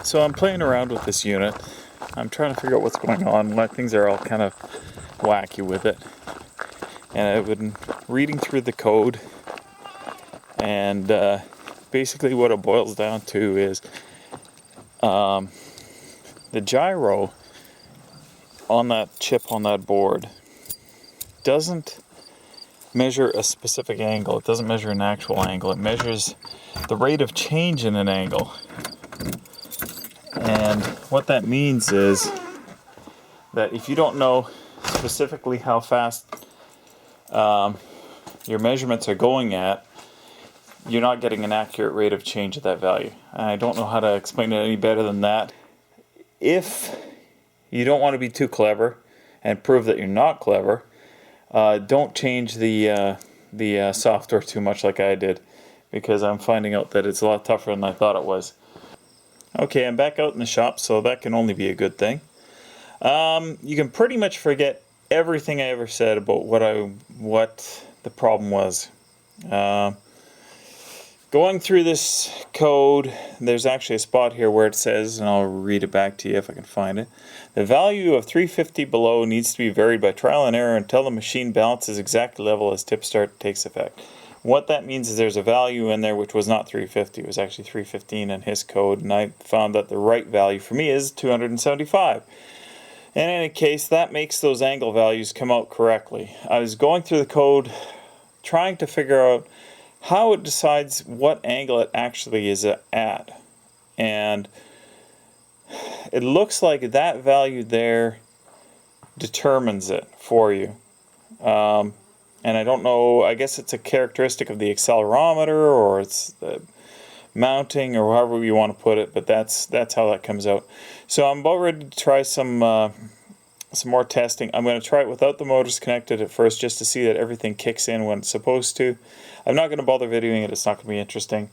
So I'm playing around with this unit. I'm trying to figure out what's going on, why things are all kind of wacky with it. And I've been reading through the code, and basically what it boils down to is the gyro on that chip on that board doesn't measure a specific angle. It doesn't measure an actual angle. It measures the rate of change in an angle. And what that means is that if you don't know specifically how fast your measurements are going at, you're not getting an accurate rate of change at that value. I don't know how to explain it any better than that. If you don't want to be too clever and prove that you're not clever, don't change the software too much like I did, because I'm finding out that it's a lot tougher than I thought it was. Okay, I'm back out in the shop, so that can only be a good thing. You can pretty much forget everything I ever said about what the problem was. Going through this code, there's actually a spot here where it says, and I'll read it back to you if I can find it, the value of 350 below needs to be varied by trial and error until the machine balances exactly level as tip start takes effect. What that means is there's a value in there which was not 350, it was actually 315 in his code, and I found that the right value for me is 275. In any case, that makes those angle values come out correctly. I was going through the code trying to figure out how it decides what angle it actually is at. And it looks like that value there determines it for you. And I don't know, I guess it's a characteristic of the accelerometer, or it's the mounting, or however you want to put it, but that's how that comes out. So I'm about ready to try some more testing. I'm going to try it without the motors connected at first, just to see that everything kicks in when it's supposed to. I'm not going to bother videoing it, it's not going to be interesting,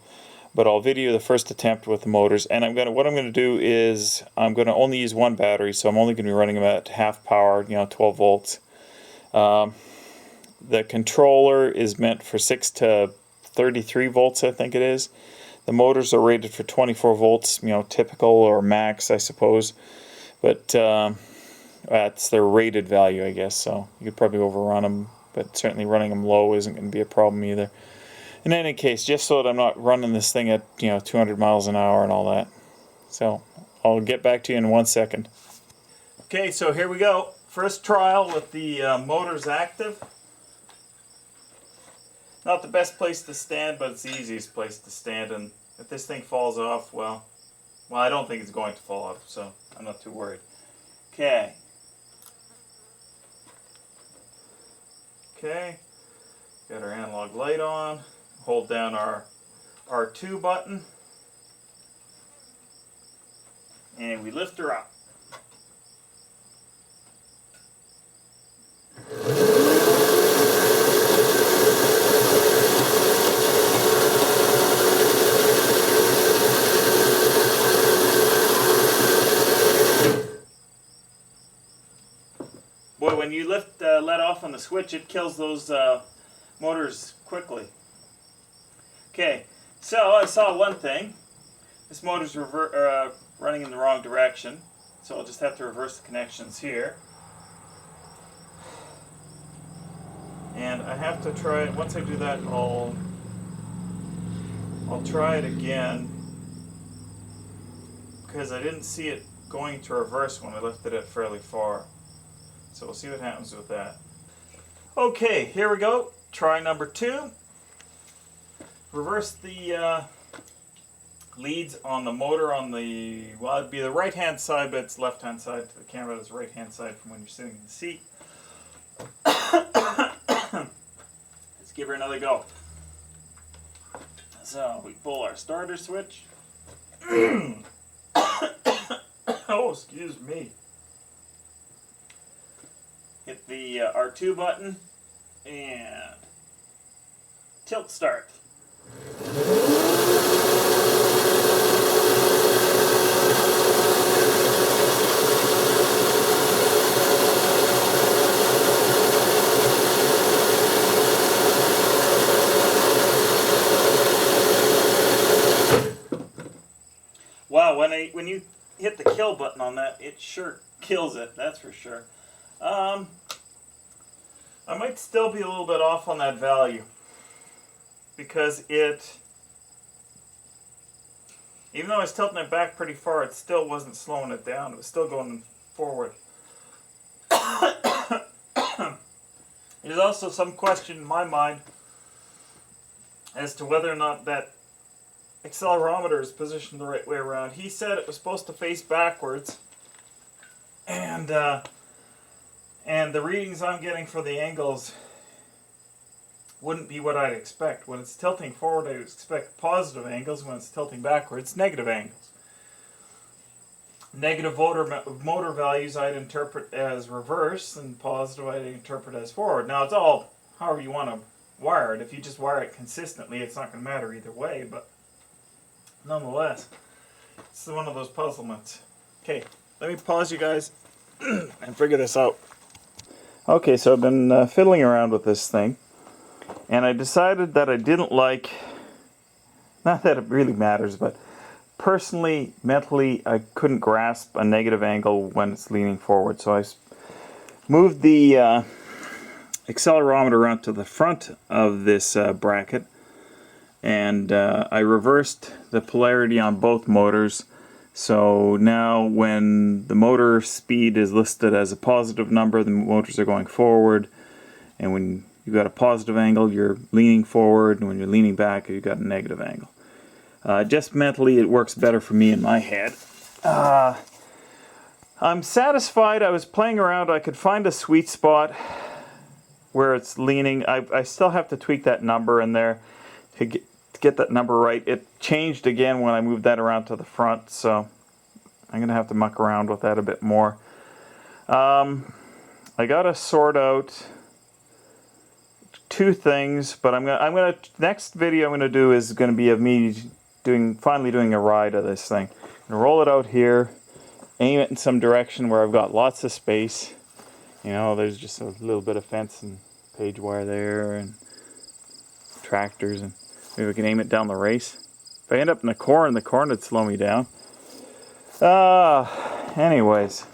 but I'll video the first attempt with the motors. And what I'm going to do is I'm going to only use one battery, so I'm only going to be running them at half power, 12 volts. The controller is meant for 6 to 33 volts, I think it is. The motors are rated for 24 volts, typical or max, I suppose. But that's their rated value, I guess, so you could probably overrun them, but certainly running them low isn't going to be a problem either. In any case, just so that I'm not running this thing at 200 miles an hour and all that. So I'll get back to you in 1 second. Okay, so here we go. First trial with the motors active. Not the best place to stand, but it's the easiest place to stand, and if this thing falls off, well, I don't think it's going to fall off, so I'm not too worried. Okay. Okay, got our analog light on, hold down our R2 button, and we lift her up. Boy, when you let off on the switch, it kills those motors quickly. Okay, so I saw one thing. This motor's running in the wrong direction, so I'll just have to reverse the connections here. And I have to try it. Once I do that, I'll try it again, because I didn't see it going to reverse when I lifted it fairly far. So we'll see what happens with that. Okay, here we go. Try number 2. Reverse the leads on the motor on the, well, it'd be the right hand side, but it's left hand side to the camera. That's right hand side from when you're sitting in the seat. Let's give her another go. So we pull our starter switch. Oh, excuse me. Hit the R2 button and tilt start. Wow, when when you hit the kill button on that, it sure kills it, that's for sure. I might still be a little bit off on that value, because even though I was tilting it back pretty far, it still wasn't slowing it down. It was still going forward. There's also some question in my mind as to whether or not that accelerometer is positioned the right way around. He said it was supposed to face backwards, and the readings I'm getting for the angles wouldn't be what I'd expect. When it's tilting forward, I expect positive angles. When it's tilting backwards, negative angles. Negative motor values I'd interpret as reverse, and positive I'd interpret as forward. Now, it's all however you want to wire it. If you just wire it consistently, it's not going to matter either way, but nonetheless, it's one of those puzzlements. Okay, let me pause you guys and figure this out. Okay, so I've been fiddling around with this thing, and I decided that I didn't like, not that it really matters, but personally, mentally, I couldn't grasp a negative angle when it's leaning forward. So I moved the accelerometer around to the front of this bracket, and I reversed the polarity on both motors. So now when the motor speed is listed as a positive number, the motors are going forward, and when you've got a positive angle, you're leaning forward, and when you're leaning back, you've got a negative angle. Just mentally, it works better for me in my head. I'm satisfied. I was playing around. I could find a sweet spot where it's leaning. I still have to tweak that number in there to get that number right. It changed again when I moved that around to the front, so I'm going to have to muck around with that a bit more. I got to sort out two things, but next video I'm gonna do is gonna be of me finally doing a ride of this thing. I'm gonna roll it out here, aim it in some direction where I've got lots of space. You know, there's just a little bit of fence and page wire there and tractors, and maybe we can aim it down the race. If I end up in the corn would slow me down. Anyways,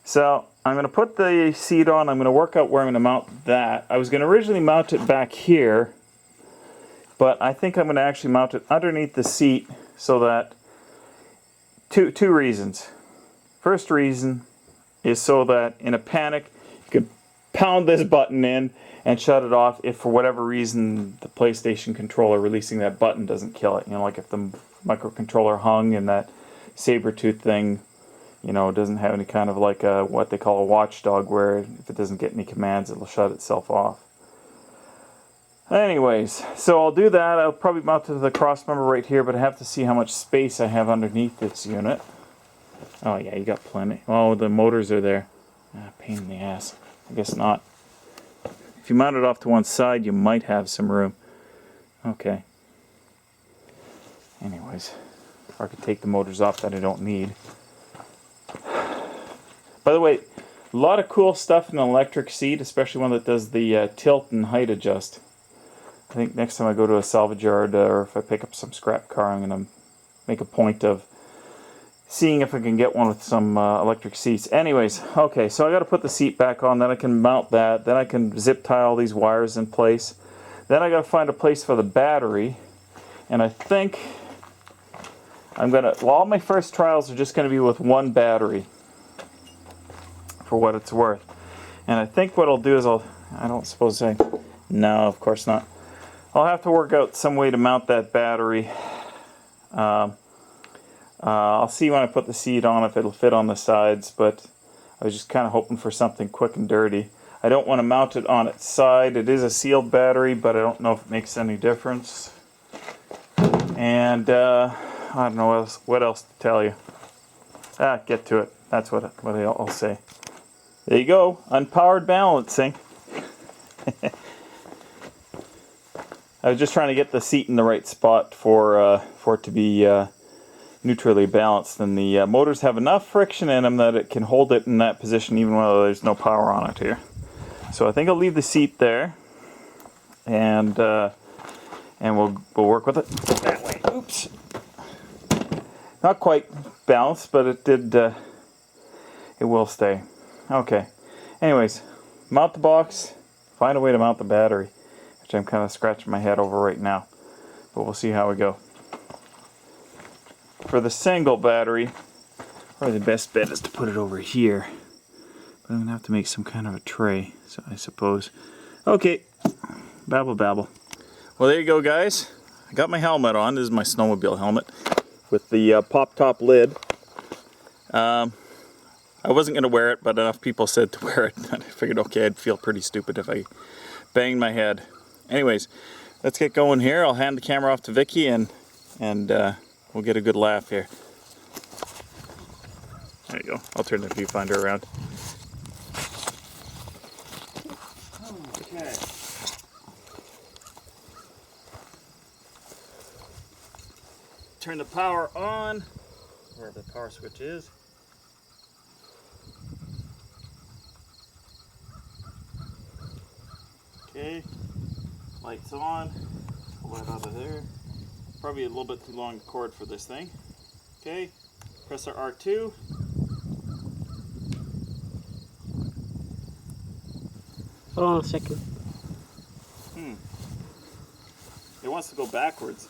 so I'm going to put the seat on. I'm going to work out where I'm going to mount that. I was going to originally mount it back here, but I think I'm going to actually mount it underneath the seat, so that two reasons. First reason is so that in a panic you could pound this button in and shut it off if for whatever reason the PlayStation controller releasing that button doesn't kill it. You know, like if the microcontroller hung and that saber-tooth thing, you know, doesn't have any kind of like what they call a watchdog, where if it doesn't get any commands, it'll shut itself off. Anyways, so I'll do that. I'll probably mount to the cross member right here, but I have to see how much space I have underneath this unit. Oh yeah, you got plenty. Oh, the motors are there. Pain in the ass. I guess not. If you mount it off to one side, you might have some room. Okay. Anyways, or I could take the motors off that I don't need. By the way, a lot of cool stuff in an electric seat, especially one that does the tilt and height adjust. I think next time I go to a salvage yard, or if I pick up some scrap car, I'm going to make a point of seeing if I can get one with some electric seats. Anyways, okay, so I got to put the seat back on, then I can mount that, then I can zip tie all these wires in place. Then I got to find a place for the battery, and I think I'm going to, well, all my first trials are just going to be with one battery, for what it's worth. And I think what I'll do is no, of course not. I'll have to work out some way to mount that battery. I'll see when I put the seat on if it'll fit on the sides, but I was just kind of hoping for something quick and dirty. I don't want to mount it on its side. It is a sealed battery, but I don't know if it makes any difference. And I don't know what else to tell you. Get to it. That's what I'll say. There you go, unpowered balancing. I was just trying to get the seat in the right spot for it to be neutrally balanced, and the motors have enough friction in them that it can hold it in that position even though there's no power on it here. So I think I'll leave the seat there, and we'll work with it that way. Oops. Not quite balanced, but it did, it will stay. Okay. Anyways, mount the box, find a way to mount the battery, which I'm kind of scratching my head over right now. But we'll see how we go. For the single battery, probably the best bet is to put it over here. But I'm going to have to make some kind of a tray, so I suppose. Okay, babble babble. Well, there you go, guys. I got my helmet on. This is my snowmobile helmet with the pop top lid. I wasn't going to wear it, but enough people said to wear it. And I figured, okay, I'd feel pretty stupid if I banged my head. Anyways, let's get going here. I'll hand the camera off to Vicky and we'll get a good laugh here. There you go. I'll turn the viewfinder around. Okay. Turn the power on, wherever the power switch is. Okay, lights on, pull that out of there. Probably a little bit too long cord for this thing. Okay, press our R2. Hold on a second. It wants to go backwards.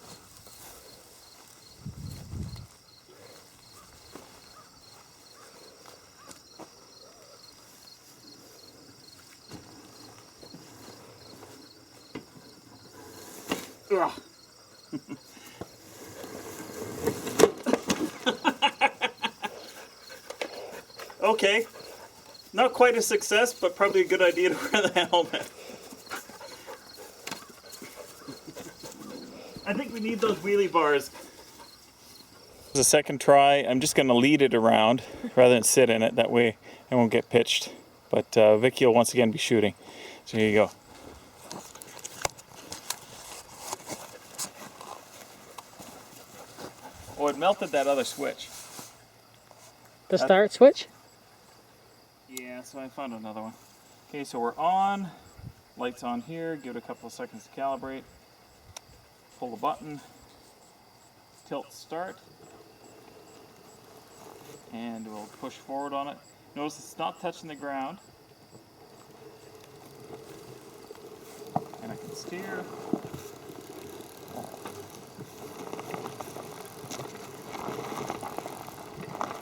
Ugh. Okay, not quite a success, but probably a good idea to wear the helmet. I think we need those wheelie bars. The second try, I'm just going to lead it around rather than sit in it. That way I won't get pitched. But Vicky will once again be shooting. So here you go. Oh, it melted that other switch. The start switch? Yeah, so I found another one. Okay, so we're on. Lights on here. Give it a couple of seconds to calibrate. Pull the button. Tilt start. And we'll push forward on it. Notice it's not touching the ground. And I can steer.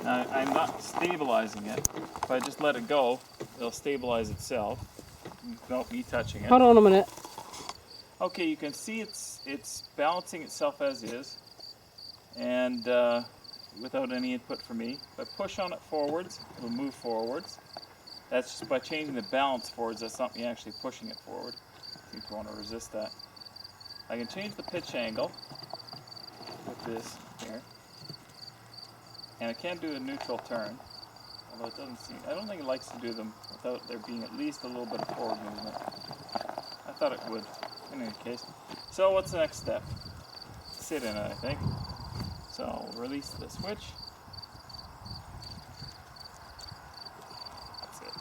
Now, I'm not stabilizing it. If I just let it go, it'll stabilize itself without me touching it. Hold on a minute. Okay, you can see it's balancing itself as is, and without any input from me. If I push on it forwards, it'll move forwards. That's just by changing the balance forwards. That's not me actually pushing it forward. If you want to resist that, I can change the pitch angle with this here. And I can do a neutral turn, although it doesn't seem, I don't think it likes to do them without there being at least a little bit of forward movement. I thought it would, in any case. So what's the next step? Sit in it, I think. So I'll release the switch. That's it.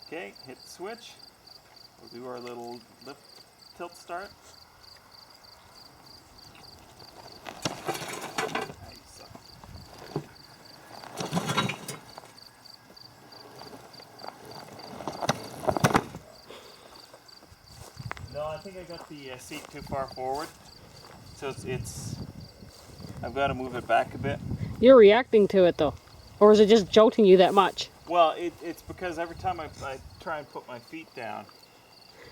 Okay, hit the switch. We'll do our little lift tilt start. No, I think I got the seat too far forward, so it's I've got to move it back a bit. You're reacting to it though, or is it just jolting you that much? Well, it's because every time I try and put my feet down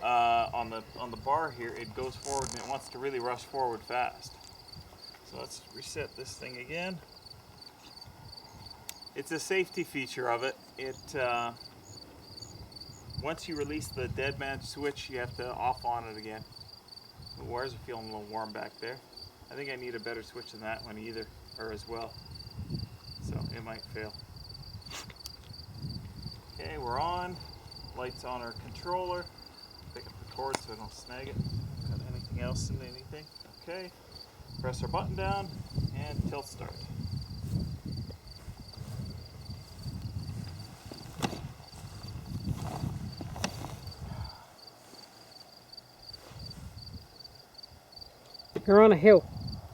on the bar here, it goes forward and it wants to really rush forward fast. So let's reset this thing again. It's a safety feature of it. Once you release the dead man switch, you have to off on it again. The wires are feeling a little warm back there. I think I need a better switch than that one either, or as well. So it might fail. Okay, we're on. Lights on our controller. Pick up the cord so I don't snag it. Got anything else in anything? Okay. Press our button down and tilt start. You're on a hill.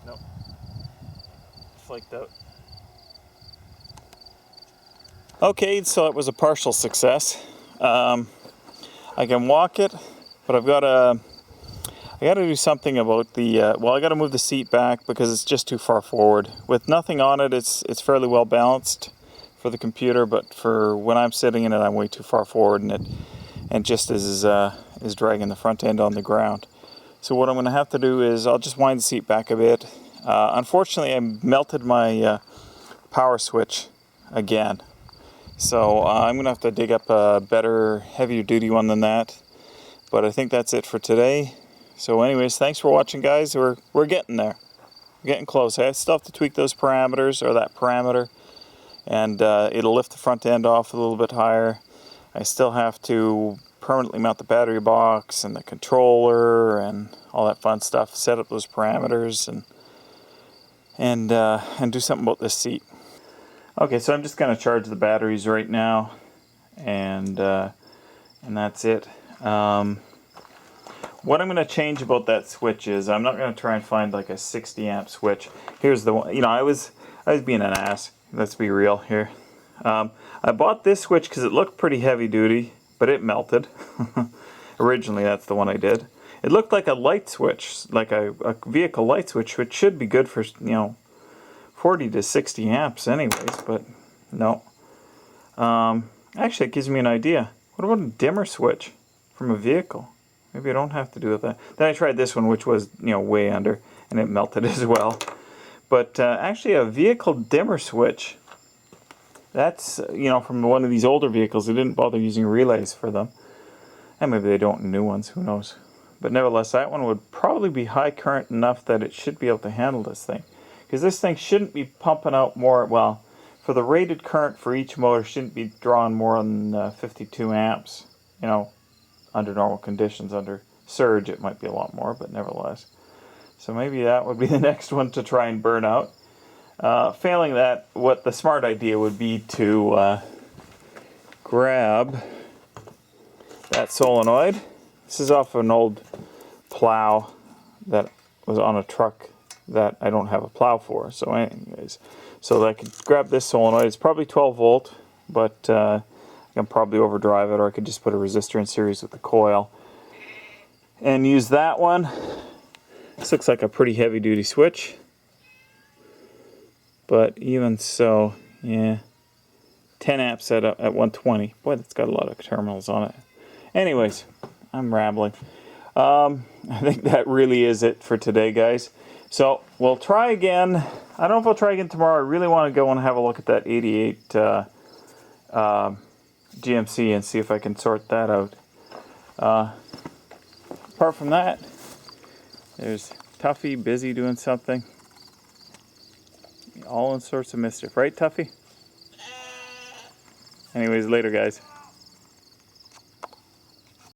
Nope. flaked out. Okay, so it was a partial success. I can walk it, but I got to do something about the. Well, I got to move the seat back because it's just too far forward. With nothing on it, it's fairly well balanced for the computer, but for when I'm sitting in it, I'm way too far forward, and just is dragging the front end on the ground. So what I'm going to have to do is I'll just wind the seat back a bit. Unfortunately, I melted my power switch again. So I'm going to have to dig up a better, heavier duty one than that. But I think that's it for today. So anyways, thanks for watching, guys. We're getting there. We're getting close. I still have to tweak those parameters, or that parameter. And it'll lift the front end off a little bit higher. I still have to permanently mount the battery box and the controller and all that fun stuff. Set up those parameters and do something about this seat. Okay, so I'm just going to charge the batteries right now, and that's it. What I'm going to change about that switch is I'm not going to try and find like a 60 amp switch. Here's the one. You know, I was being an ass. Let's be real here. I bought this switch because it looked pretty heavy duty, but it melted. Originally, that's the one I did. It looked like a light switch, like a vehicle light switch, which should be good for, 40 to 60 amps anyways, but no. Actually, it gives me an idea. What about a dimmer switch from a vehicle? Maybe I don't have to do with that. Then I tried this one, which was, way under, and it melted as well. But actually, a vehicle dimmer switch, that's, from one of these older vehicles. They didn't bother using relays for them. And maybe they don't in new ones, who knows. But nevertheless, that one would probably be high current enough that it should be able to handle this thing. Because this thing shouldn't be pumping out more, well, for the rated current for each motor shouldn't be drawing more than 52 amps, under normal conditions. Under surge it might be a lot more, but nevertheless. So maybe that would be the next one to try and burn out. Failing that, what the smart idea would be to grab that solenoid. This is off an old plow that was on a truck that I don't have a plow for. So anyways, so I could grab this solenoid. It's probably 12 volt, but I can probably overdrive it, or I could just put a resistor in series with the coil and use that one. This looks like a pretty heavy duty switch, but even so, yeah, 10 amps at 120. Boy, that's got a lot of terminals on it. Anyways, I'm rambling. I think that really is it for today, guys. So we'll try again. I don't know if I'll try again tomorrow. I really want to go and have a look at that 88 GMC and see if I can sort that out. Apart from that, there's Tuffy busy doing something. All in sorts of mischief. Right, Tuffy? Anyways, later, guys.